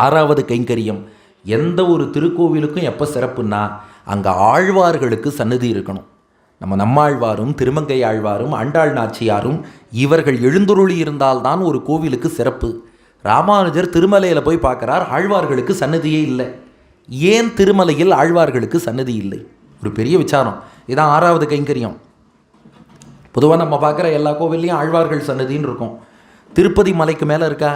6வது கைங்கரியம். எந்த ஒரு திருக்கோவிலுக்கும் எப்போ சிறப்புன்னா அங்கே ஆழ்வார்களுக்கு சன்னதி இருக்கணும். நம்மாழ்வாரும் திருமங்கை ஆழ்வாரும் ஆண்டாள் நாச்சியாரும் இவர்கள் எழுந்துருளி இருந்தால்தான் ஒரு கோவிலுக்கு சிறப்பு. ராமானுஜர் திருமலையில் போய் பார்க்குறார், ஆழ்வார்களுக்கு சன்னதியே இல்லை. ஏன் திருமலையில் ஆழ்வார்களுக்கு சன்னதி இல்லை? ஒரு பெரிய விசாரம். இதான் 6வது கைங்கரியம். பொதுவாக நம்ம பார்க்குற எல்லா கோவில்லையும் ஆழ்வார்கள் சன்னதின்னு இருக்கும். திருப்பதி மலைக்கு மேலே இருக்கா?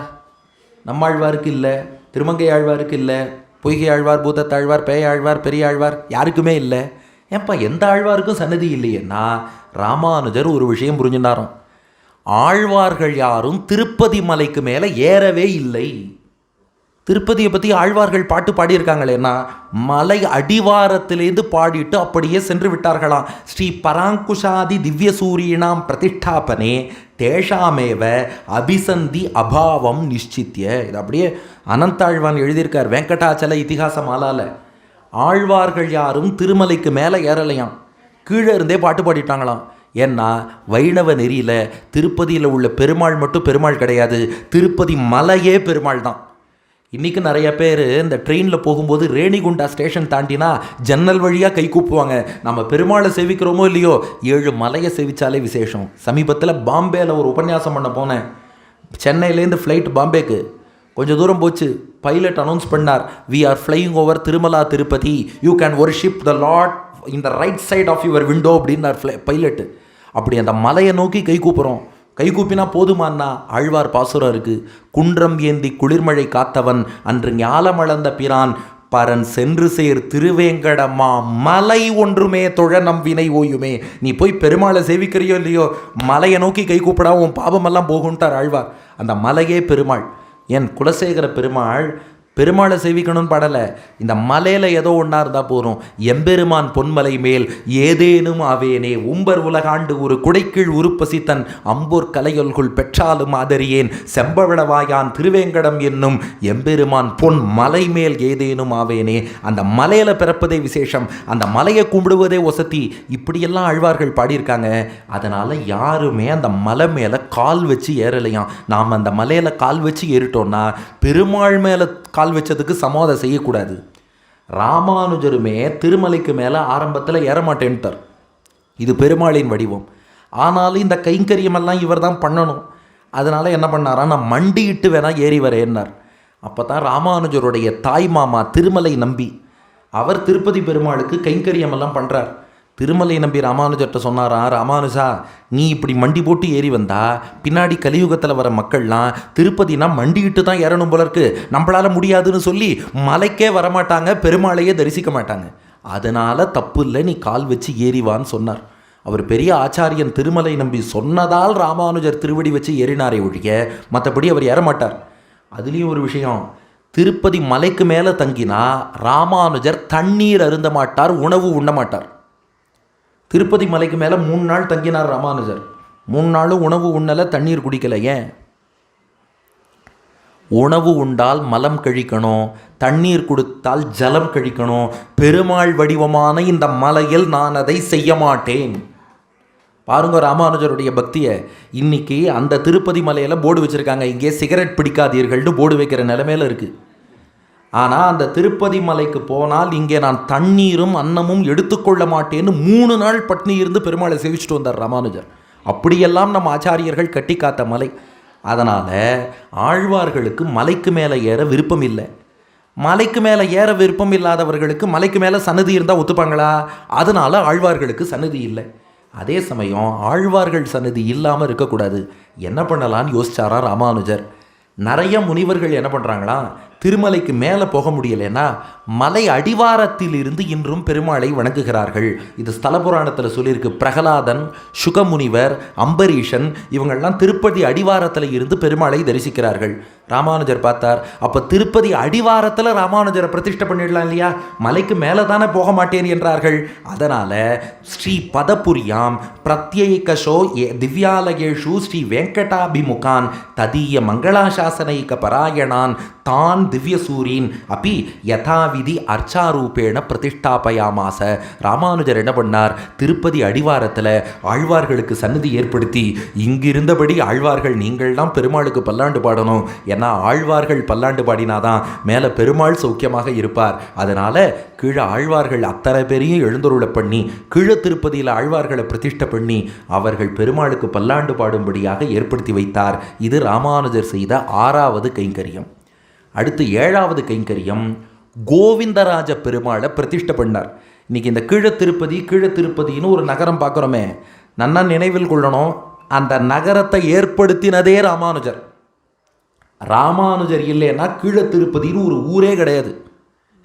நம்மாழ்வாருக்கு இல்லை, திருமங்கை ஆழ்வாருக்கு இல்லை, பொய்கை ஆழ்வார், பூதத்தாழ்வார், பேயாழ்வார், பெரிய ஆழ்வார் யாருக்குமே இல்லை. ஏன்ப்பா எந்த ஆழ்வாருக்கும் சன்னதி இல்லையேன்னா ராமானுஜர் ஒரு விஷயம் புரிஞ்சுனாராம். ஆழ்வார்கள் யாரும் திருப்பதி மலைக்கு மேலே ஏறவே இல்லை. திருப்பதியை பற்றி ஆழ்வார்கள் பாட்டு பாடியிருக்காங்களேன்னா மலை அடிவாரத்திலேருந்து பாடிட்டு அப்படியே சென்று விட்டார்களாம். ஸ்ரீ பராங்குஷாதி திவ்ய சூரியனாம் பிரதிஷ்டாபனே தேஷாமேவ அபிசந்தி அபாவம் நிச்சித்திய. இது அப்படியே அனந்தாழ்வான் எழுதியிருக்கார் வெங்கடாச்சல இதிகாச மாலால. ஆழ்வார்கள் யாரும் திருமலைக்கு மேலே ஏறலையாம், கீழே இருந்தே பாட்டு பாடிட்டாங்களாம். ஏன்னா வைணவ நெறியில் திருப்பதியில் உள்ள பெருமாள் மட்டும் பெருமாள் கிடையாது, திருப்பதி மலையே பெருமாள் தான். இன்றைக்கி நிறைய பேர் இந்த ட்ரெயினில் போகும்போது ரேணிகுண்டா ஸ்டேஷன் தாண்டினா ஜன்னல் வழியாக கை கூப்புவாங்க. நம்ம பெருமாளை சேவிக்கிறோமோ இல்லையோ 7 மலையை சேவிச்சாலே விசேஷம். சமீபத்தில் பாம்பேயில் ஒரு உபன்யாசம் பண்ண போனேன். சென்னையிலேருந்து ஃப்ளைட் பாம்பேக்கு கொஞ்சம் தூரம் போச்சு. பைலட் அனௌன்ஸ் பண்ணார், we are flying over Tirumala Tirupati, you can worship the lord in the right side of your window அப்படின்னார் பைலட்டு. அப்படி அந்த மலையை நோக்கி கை கூப்புறோம். கை கூப்பினா போதுமானா? ஆழ்வார் பாசுரம் இருக்குது, குன்றம் ஏந்தி குளிர்மழை காத்தவன் அன்று ஞாலமளந்த பிரான் பரன் சென்று சேர் திருவேங்கடமா மலை ஒன்றுமே தொழ நம் வினை ஓயுமே. நீ போய் பெருமாளை சேவிக்கிறியோ இல்லையோ மலையை நோக்கி கை கூப்பிடா உன் பாபமெல்லாம் போகுன்ட்டார் ஆழ்வார். அந்த மலையே பெருமாள். என் குலசேகர பெருமாளை சேவிக்கணும்னு படலை, இந்த மலையில் ஏதோ ஒன்றா இருந்தால் போகிறோம். எம்பெருமான் பொன்மலை மேல் ஏதேனும் ஆவேனே உம்பர் உலகாண்டு ஒரு குடைக்கீழ் உருப்பசித்தன் அம்போர் கலையொல்குள் பெற்றாலும் ஆதரியேன் செம்பவளவாயான் திருவேங்கடம் என்னும் எம்பெருமான் பொன் மலை மேல் ஏதேனும் ஆவேனே. அந்த மலையில் பிறப்பதே விசேஷம், அந்த மலையை கும்பிடுவதே வசதி. இப்படியெல்லாம் ஆழ்வார்கள் பாடியிருக்காங்க. அதனால் யாருமே அந்த மலை மேலே கால் வச்சு ஏறலையாம். நாம் அந்த மலையில் கால் வச்சு ஏறிட்டோன்னா பெருமாள் மேலே கால் வச்சதுக்கு சமாதம் செய்யக்கூடாது. ராமானுஜருமே திருமலைக்கு மேலே ஆரம்பத்தில் ஏறமாட்டேன்ட்டார். இது பெருமாளின் வடிவம். ஆனாலும் இந்த கைங்கரியமெல்லாம் இவர் தான் பண்ணணும். அதனால் என்ன பண்ணாரா, நான் மண்டியிட்டு வேணால் ஏறி வரேன்னார். அப்போ தான் ராமானுஜருடைய தாய் மாமா திருமலை நம்பி அவர் திருப்பதி பெருமாளுக்கு கைங்கரியமெல்லாம் பண்ணுறார். திருமலை நம்பி ராமானுஜர்கிட்ட சொன்னாராம், ராமானுஜா நீ இப்படி மண்டி போட்டு ஏறி வந்தா பின்னாடி கலியுகத்தில் வர மக்கள்லாம் திருப்பதினா மண்டிக்கிட்டு தான் ஏறணும் போல இருக்கு, நம்மளால் முடியாதுன்னு சொல்லி மலைக்கே வரமாட்டாங்க, பெருமாளையே தரிசிக்க மாட்டாங்க. அதனால் தப்பு இல்லை, நீ கால் வச்சு ஏறிவான்னு சொன்னார். அவர் பெரிய ஆச்சாரியன் திருமலை நம்பி சொன்னதால் ராமானுஜர் திருவடி வச்சு ஏறினாரே ஒழிய மற்றபடி அவர் ஏறமாட்டார். அதுலேயும் ஒரு விஷயம், திருப்பதி மலைக்கு மேலே தங்கினா ராமானுஜர் தண்ணீர் அருந்த மாட்டார், உணவு உண்ண மாட்டார். திருப்பதி மலைக்கு மேலே 3 நாள் தங்கினார் ராமானுஜர். 3 நாளும் உணவு உண்ணலை, தண்ணீர் குடிக்கலை. ஏன்? உணவு உண்டால் மலம் கழிக்கணும், தண்ணீர் கொடுத்தால் ஜலம் கழிக்கணும். பெருமாள் வடிவமான இந்த மலையில் நான் அதை செய்ய மாட்டேன். பாருங்க ராமானுஜருடைய பக்தியை. இன்னைக்கு அந்த திருப்பதி மலையில் போர்டு வச்சுருக்காங்க, இங்கே சிகரெட் பிடிக்காதீர்கள்னு போர்டு வைக்கிற நிலைமையில் இருக்குது. ஆனால் அந்த திருப்பதி மலைக்கு போனால் இங்கே நான் தண்ணீரும் அன்னமும் எடுத்துக்கொள்ள மாட்டேன்னு 3 நாள் பட்னி இருந்து பெருமாளை சேவிச்சுட்டு வந்தார் ராமானுஜர். அப்படியெல்லாம் நம்ம ஆச்சாரியர்கள் கட்டி காத்த மலை. அதனால் ஆழ்வார்களுக்கு மலைக்கு மேலே ஏற விருப்பம் இல்லை. மலைக்கு மேலே ஏற விருப்பம் இல்லாதவர்களுக்கு மலைக்கு மேலே சன்னதி இருந்தால் ஒத்துப்பாங்களா? அதனால் ஆழ்வார்களுக்கு சன்னதி இல்லை. அதே சமயம் ஆழ்வார்கள் சன்னதி இல்லாமல் இருக்கக்கூடாது. என்ன பண்ணலான்னு யோசிச்சாரா ராமானுஜர். நிறைய முனிவர்கள் என்ன பண்ணுறாங்களா, திருமலைக்கு மேலே போக முடியலைன்னா மலை அடிவாரத்தில் இருந்து இன்றும் பெருமாளை வணங்குகிறார்கள். இது ஸ்தல புராணத்தில் சொல்லியிருக்கு. பிரகலாதன், சுகமுனிவர், அம்பரீஷன் இவங்கள்லாம் திருப்பதி அடிவாரத்தில் இருந்து பெருமாளை தரிசிக்கிறார்கள். ராமானுஜர் பார்த்தார், அப்போ திருப்பதி அடிவாரத்தில் ராமானுஜரை பிரதிஷ்டை பண்ணிடலாம் இல்லையா, மலைக்கு மேலே தானே போக மாட்டேன் என்றார்கள். அதனால் ஸ்ரீ பதபுரியாம் பிரத்யேகஷோ திவ்யாலயேஷு ஸ்ரீ வெங்கடாபிமுகான் ததீய மங்களாசாசனைக பராயணான் தான் திவ்யசூரீன் அப்பி யதாவிதி அர்ச்சாரூபேண பிரதிஷ்டாபயாமாச. ராமானுஜர் என்ன பண்ணார், திருப்பதி அடிவாரத்தில் ஆழ்வார்களுக்கு சந்நிதி ஏற்படுத்தி இங்கிருந்தபடி ஆழ்வார்கள் நீங்கள்லாம் பெருமாளுக்கு பல்லாண்டு பாடணும், ஏன்னா ஆழ்வார்கள் பல்லாண்டு பாடினாதான் மேலே பெருமாள் சௌக்கியமாக இருப்பார். அதனால் கீழே ஆழ்வார்கள் அத்தனை பேரையும் எழுந்தருளை பண்ணி கீழே திருப்பதியில் ஆழ்வார்களை பிரதிஷ்டை பண்ணி அவர்கள் பெருமாளுக்கு பல்லாண்டு பாடும்படியாக ஏற்படுத்தி வைத்தார். இது ராமானுஜர் செய்த 6வது கைங்கரியம். அடுத்து 7வது கைங்கரியம், கோவிந்தராஜ பெருமாளை பிரதிஷ்டை பண்ணார். இன்றைக்கி இந்த கீழ திருப்பதின்னு ஒரு நகரம் பார்க்குறோமே, நன்னா நினைவில் கொள்ளணும், அந்த நகரத்தை ஏற்படுத்தினதே ராமானுஜர். ராமானுஜர் இல்லைன்னா கீழ திருப்பதின்னு ஒரு ஊரே கிடையாது.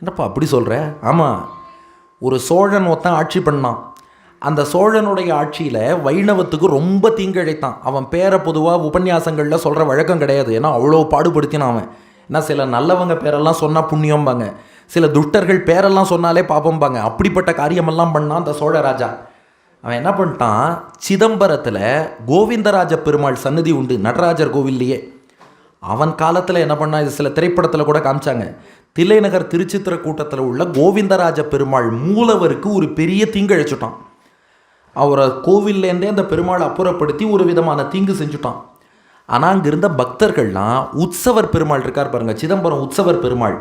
என்னப்பா அப்படி சொல்கிற? ஆமாம், ஒரு சோழன் ஒருத்தன் ஆட்சி பண்ணான். அந்த சோழனுடைய ஆட்சியில் வைணவத்துக்கு ரொம்ப தீங்கிழைத்தான். அவன் பேரை பொதுவாக உபன்யாசங்களில் சொல்கிற வழக்கம் கிடையாது, ஏன்னா அவ்வளோ பாடுபடுத்தினான் அவன். ஏன்னா சில நல்லவங்க பேரெல்லாம் சொன்னால் புண்ணியம்பாங்க, சில துஷ்டர்கள் பேரெல்லாம் சொன்னாலே பாப்பம்பாங்க. அப்படிப்பட்ட காரியமெல்லாம் பண்ணான் அந்த சோழ ராஜா. அவன் என்ன பண்ணிட்டான், சிதம்பரத்தில் கோவிந்தராஜ பெருமாள் சன்னதி உண்டு, நடராஜர் கோவில்லையே. அவன் காலத்தில் என்ன பண்ணான், இது சில திரைப்படத்தில் கூட காமிச்சாங்க. தில்லைநகர் திருச்சித்திர கூட்டத்தில் உள்ள கோவிந்தராஜ பெருமாள் மூலவருக்கு ஒரு பெரிய தீங்கிழைச்சுட்டான். அவரை கோவில்லேருந்தே அந்த பெருமாளை அப்புறப்படுத்தி ஒரு விதமான தீங்கு செஞ்சுட்டான். ஆனால் அங்கே இருந்த பக்தர்கள்லாம் உற்சவர் பெருமாள் இருக்கார் பாருங்கள், சிதம்பரம் உற்சவர் பெருமாள்,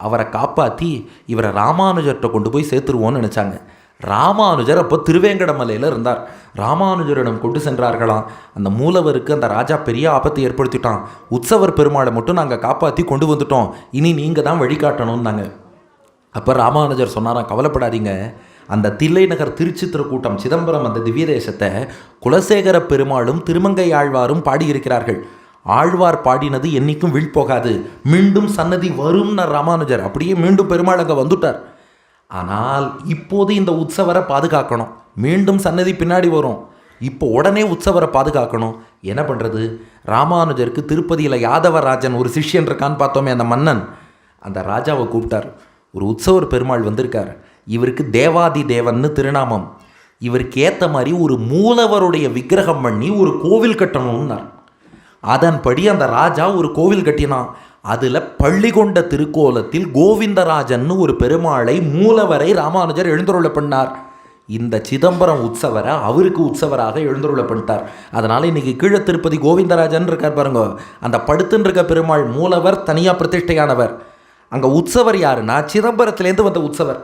அவரை காப்பாற்றி இவரை ராமானுஜர்கிட்ட கொண்டு போய் சேர்த்துருவோன்னு நினச்சாங்க. ராமானுஜர் அப்போ திருவேங்கடமலையில் இருந்தார். ராமானுஜரிடம் கொண்டு சென்றார்களாம். அந்த மூலவருக்கு அந்த ராஜா பெரிய ஆபத்தை ஏற்படுத்திட்டான், உற்சவர் பெருமாளை மட்டும் நாங்கள் காப்பாற்றி கொண்டு வந்துட்டோம், இனி நீங்கள் தான் வழிகாட்டணும்னாங்க. அப்போ ராமானுஜர் சொன்னாராம், கவலைப்படாதீங்க, அந்த தில்லைநகர் திருச்சித்திர கூட்டம் சிதம்பரம் அந்த திவ்ய தேசத்தை குலசேகர பெருமாளும் திருமங்கை ஆழ்வாரும் பாடியிருக்கிறார்கள். ஆழ்வார் பாடினது என்னைக்கும் வீழ்போகாது, மீண்டும் சன்னதி வரும்னா ராமானுஜர். அப்படியே மீண்டும் பெருமாள் அங்கே வந்துட்டார். ஆனால் இப்போது இந்த உற்சவரை பாதுகாக்கணும், மீண்டும் சன்னதி பின்னாடி வரும், இப்போ உடனே உற்சவரை பாதுகாக்கணும். என்ன பண்ணுறது? ராமானுஜருக்கு திருப்பதியில் யாதவராஜன் ஒரு சிஷ்யன் இருக்கான்னு பார்த்தோமே, அந்த மன்னன், அந்த ராஜாவை கூப்பிட்டார். ஒரு உற்சவர் பெருமாள் வந்திருக்கார், இவருக்கு தேவாதி தேவன்னு திருநாமம், இவருக்கு ஏற்ற மாதிரி ஒரு மூலவருடைய விக்கிரகம் பண்ணி ஒரு கோவில் கட்டணும்னார். அதன்படி அந்த ராஜா ஒரு கோவில் கட்டினான். அதில் பள்ளிகொண்ட திருக்கோலத்தில் கோவிந்தராஜன் ஒரு பெருமாளை மூலவரை ராமானுஜர் எழுந்தருளை பண்ணார். இந்த சிதம்பரம் உற்சவரை அவருக்கு உற்சவராக எழுந்தருளை பண்ணிட்டார். அதனால் இன்றைக்கி கீழே திருப்பதி கோவிந்தராஜன் இருக்கார் பாருங்க, அந்த படுத்துன்னு இருக்க பெருமாள் மூலவர் தனியாக பிரதிஷ்டையானவர். அங்கே உற்சவர் யாருன்னா சிதம்பரத்துலேருந்து வந்த உற்சவர்.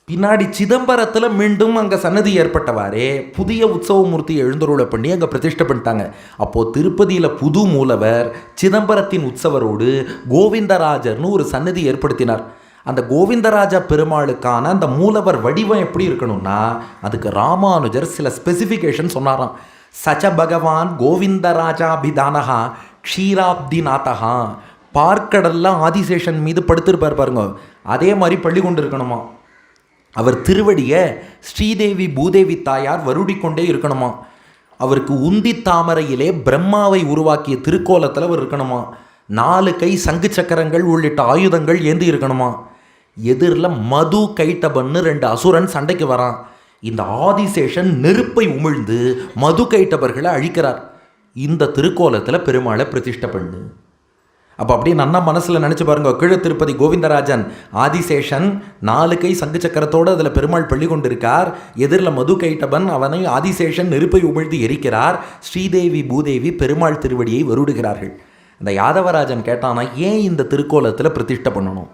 பின்னாடி சிதம்பரத்தில் மீண்டும் அங்கே சன்னதி ஏற்பட்டவாறே புதிய உற்சவமூர்த்தியை எழுந்தருளை பண்ணி அங்கே பிரதிஷ்டை பண்ணிட்டாங்க. அப்போது திருப்பதியில் புது மூலவர் சிதம்பரத்தின் உற்சவரோடு கோவிந்தராஜர்னு ஒரு சன்னதி ஏற்படுத்தினார். அந்த கோவிந்தராஜா பெருமாளுக்கான அந்த மூலவர் வடிவம் எப்படி இருக்கணும்னா அதுக்கு ராமானுஜர் சில ஸ்பெசிஃபிகேஷன் சொன்னாராம். சச்ச பகவான் கோவிந்தராஜாபிதானகா க்ஷீராப்திநாதகா, பார்க்கடல்ல ஆதிசேஷன் மீது படுத்திருப்பார் பாருங்க, அதே மாதிரி பள்ளி கொண்டு இருக்கணுமா. அவர் திருவடியை ஸ்ரீதேவி பூதேவி தாயார் வருடிக்கொண்டே இருக்கணுமா. அவருக்கு உந்தி தாமரையிலே பிரம்மாவை உருவாக்கிய திருக்கோலத்தில் அவர் இருக்கணுமா. 4 கை சங்கு சக்கரங்கள் உள்ளிட்ட ஆயுதங்கள் ஏந்தி இருக்கணுமா. எதிரில் மது கைட்டபன்னு 2 அசுரன் சண்டைக்கு வரான். இந்த ஆதிசேஷன் நெருப்பை உமிழ்ந்து மது கைட்டபர்களை அழிக்கிறார். இந்த திருக்கோலத்தில் பெருமாளை பிரதிஷ்டை பண்ணு. அப்போ அப்படியே நன்னா மனசில் நினச்சி பாருங்க, கீழ திருப்பதி கோவிந்தராஜன் ஆதிசேஷன் 4 கை சங்கு சக்கரத்தோடு அதில் பெருமாள் பள்ளி கொண்டிருக்கார். எதிரில் மது கைட்டபன், அவனை ஆதிசேஷன் நெருப்பை உமிழ்ந்து எரிக்கிறார். ஸ்ரீதேவி பூதேவி பெருமாள் திருவடியை வருடுகிறார்கள். அந்த யாதவராஜன் கேட்டானா, ஏன் இந்த திருக்கோலத்தில் பிரதிஷ்டை பண்ணணும்?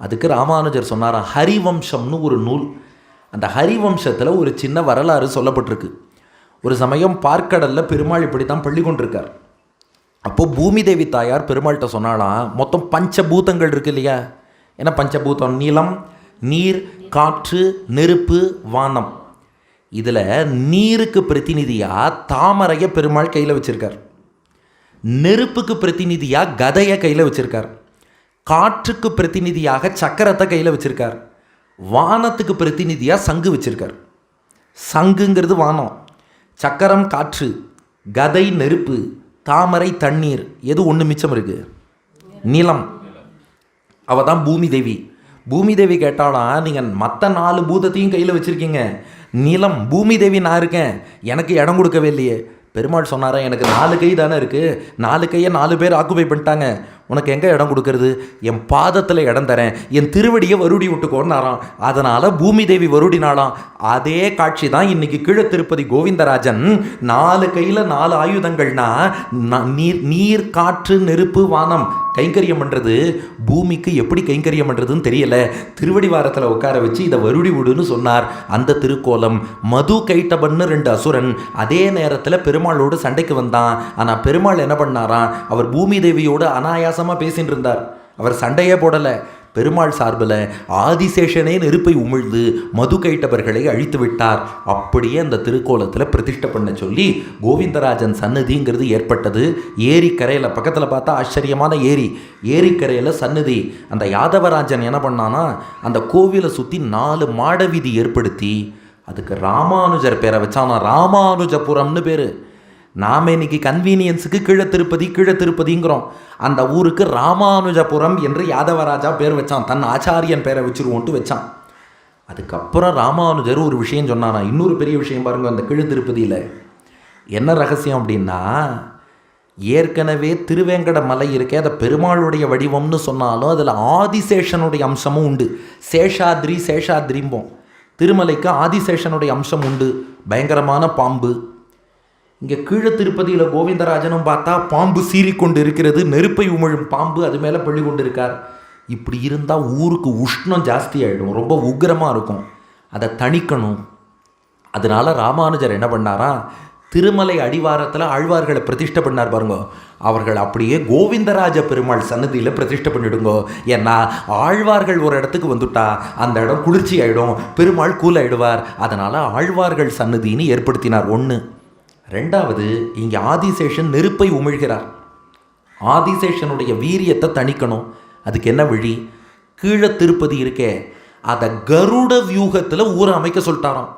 அதுக்கு ராமானுஜர் சொன்னாராம், ஹரிவம்சம்னு ஒரு நூல். அந்த ஹரிவம்சத்தில் ஒரு சின்ன வரலாறு சொல்லப்பட்டிருக்கு. ஒரு சமயம் பார்க்கடலில் பெருமாள் இப்படி தான் பள்ளி கொண்டிருக்கார். அப்போது பூமி தேவி தாயார் பெருமாள்கிட்ட சொன்னாலாம், மொத்தம் பஞ்சபூதங்கள் இருக்கு இல்லையா, ஏன்னா பஞ்சபூதம் நிலம், நீர், காற்று, நெருப்பு, வானம். இதில் நீருக்கு பிரதிநிதியாக தாமரையை பெருமாள் கையில் வச்சுருக்கார், நெருப்புக்கு பிரதிநிதியாக கதையை கையில் வச்சுருக்கார், காற்றுக்கு பிரதிநிதியாக சக்கரத்தை கையில் வச்சுருக்கார், வானத்துக்கு பிரதிநிதியாக சங்கு வச்சுருக்கார். சங்குங்கிறது வானம், சக்கரம் காற்று, கதை நெருப்பு, தாமரை தண்ணீர். எது ஒன்று மிச்சம் இருக்குது? நிலம். அவள் தான் பூமி தேவி. பூமி தேவி கேட்டானா, நீங்கள் மற்ற 4 பூதத்தையும் கையில் வச்சுருக்கீங்க, நிலம் பூமி தேவி நான் இருக்கேன், எனக்கு இடம் கொடுக்கவே இல்லையே. பெருமாள் சொன்னாரா, எனக்கு 4 கை தானே இருக்குது, 4 கையை 4 பேர் ஆக்குபை பண்ணிட்டாங்க, உனக்கு எங்கே இடம் கொடுக்கறது, என் பாதத்தில் இடம் தரேன், என் திருவடியை வருடி விட்டுக்கோன்னாராம். அதனால் பூமி தேவி வருடினாலாம். அதே காட்சி தான் இன்னைக்கு கீழ திருப்பதி கோவிந்தராஜன் 4 கையில் 4 ஆயுதங்கள்னா நீர் காற்று நெருப்பு வானம் கைங்கரியம் பண்ணுறது. பூமிக்கு எப்படி கைங்கரியம் பண்ணுறதுன்னு தெரியல, திருவடி வாரத்தில் உட்கார வச்சு இதை வருடி விடுன்னு சொன்னார். அந்த திருக்கோலம். மது கைட்டபன்னு 2 அசுரன் அதே நேரத்தில் பெருமாளோடு சண்டைக்கு வந்தான். ஆனால் பெருமாள் என்ன பண்ணாராம், அவர் பூமி தேவியோடு அனாயாசமாக பேசிட்டு இருந்தார். அவர் சண்டையே போடலை. பெருமாள் சார்பில் ஆதிசேஷனே நெருப்பை உமிழ்ந்து மது கைட்டவர்களை அழித்து விட்டார். அப்படியே அந்த திருக்கோலத்தில் பிரதிஷ்டை பண்ண சொல்லி கோவிந்தராஜன் சன்னதிங்கிறது ஏற்பட்டது. ஏரிக்கரையில் பக்கத்தில் பார்த்தா ஆச்சரியமான ஏரிக்கரையில் சன்னதி. அந்த யாதவராஜன் என்ன பண்ணானா, அந்த கோவிலை சுற்றி 4 மாட வீதி ஏற்படுத்தி அதுக்கு ராமானுஜர் பேரை வச்சானா. ராமானுஜபுரம்னு பேர். நாம் இன்னைக்கு கன்வீனியன்ஸுக்கு கீழ திருப்பதிங்கிறோம். அந்த ஊருக்கு ராமானுஜபுரம் என்று யாதவராஜா பேர் வச்சான். தன் ஆச்சாரியன் பேரை வச்சிருவோன்ட்டு வச்சான். அதுக்கப்புறம் ராமானுஜர் ஒரு விஷயம் சொன்னானா. இன்னொரு பெரிய விஷயம் பாருங்க, அந்த கீழ திருப்பதியில் என்ன ரகசியம் அப்படின்னா, ஏற்கனவே திருவேங்கட மலை இருக்கே, அதை பெருமாளுடைய வடிவம்னு சொன்னாலும் அதில் ஆதிசேஷனுடைய அம்சமும் உண்டு. சேஷாத்ரிம்போம். திருமலைக்கு ஆதிசேஷனுடைய அம்சம் உண்டு. பயங்கரமான பாம்பு. இங்கே கீழ திருப்பதியில் கோவிந்தராஜனும் பார்த்தா பாம்பு சீறிக்கொண்டு இருக்கிறது, நெருப்பை உமிழும் பாம்பு அது மேலே பள்ளி கொண்டு இருக்கார். இப்படி இருந்தால் ஊருக்கு உஷ்ணம் ஜாஸ்தி ஆகிடும், ரொம்ப உக்கிரமாக இருக்கும். அதை தணிக்கணும். அதனால் ராமானுஜர் என்ன பண்ணாரா, திருமலை அடிவாரத்தில் ஆழ்வார்களை பிரதிஷ்டை பண்ணார் பாருங்க. அவர்கள் அப்படியே கோவிந்தராஜ பெருமாள் சன்னதியில் பிரதிஷ்டை பண்ணிவிடுங்கோ. ஏன்னா ஆழ்வார்கள் ஒரு இடத்துக்கு வந்துட்டா அந்த இடம் குளிர்ச்சி ஆகிடும், பெருமாள் கூலாயிடுவார். அதனால் ஆழ்வார்கள் சன்னதின்னு ஏற்படுத்தினார். 1. 2வது, இங்கே ஆதிசேஷன் நெருப்பை உமிழ்கிறார். ஆதிசேஷனுடைய வீரியத்தை தணிக்கணும். அதுக்கு என்ன வழி, கீழ திருப்பதி இருக்கே அதை கருட வியூகத்தில் ஊரை அமைக்க சொல்லிட்டாராம்.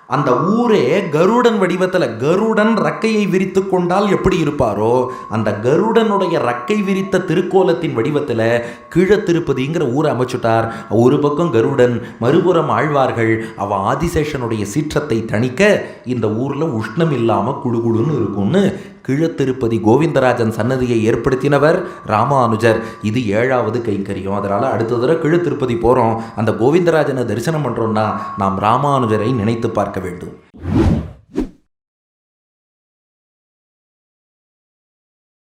அந்த ஊரே கருடன் வடிவத்தில், கருடன் ரக்கையை விரித்து கொண்டால் எப்படி இருப்பாரோ அந்த கருடனுடைய ரக்கை விரித்த திருக்கோலத்தின் வடிவத்தில் கீழ திருப்பதிங்கிற ஊரை அமைச்சுட்டார். ஒரு பக்கம் கருடன், மறுபுறம் ஆழ்வார்கள். அவன் ஆதிசேஷனுடைய சீற்றத்தை தணிக்க இந்த ஊரில் உஷ்ணம் இல்லாமல் குழுகுழுன்னு இருக்கும்னு கீழ திருப்பதி கோவிந்தராஜன் சன்னதியை ஏற்படுத்தினவர் ராமானுஜர். இது 7வது கைங்கரியம். அதனால் அடுத்த தடவை கீழ திருப்பதி போகிறோம், அந்த கோவிந்தராஜனை தரிசனம் பண்ணுறோன்னா நாம் ராமானுஜரை நினைத்து பார்க்க வேண்டும்.